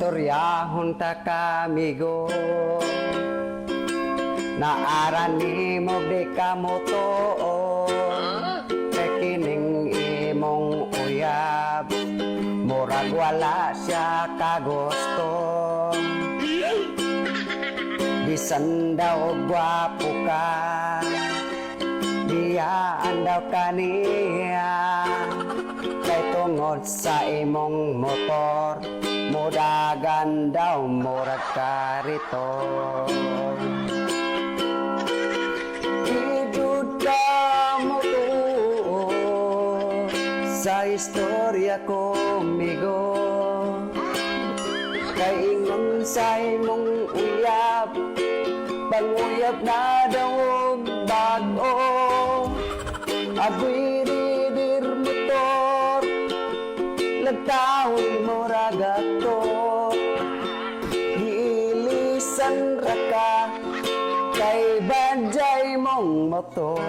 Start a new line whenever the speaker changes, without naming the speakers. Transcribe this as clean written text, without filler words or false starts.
Istoryahon ta kamigo, naaran ni mo di ka mo kay kining imong uyab, murag wala siya kagusto. Bisan daw gwapo ka, diyaan daw kaniya, kay tungod sa imong motor, mudagan daw murag karito. Idud ka mo sa istorya ko, migo, kay ingon sa imong uyab, panguyab na daw bago. Agoy ridir motor, lagtahon mo ragato, giilisan raka, kay banjay mong motor.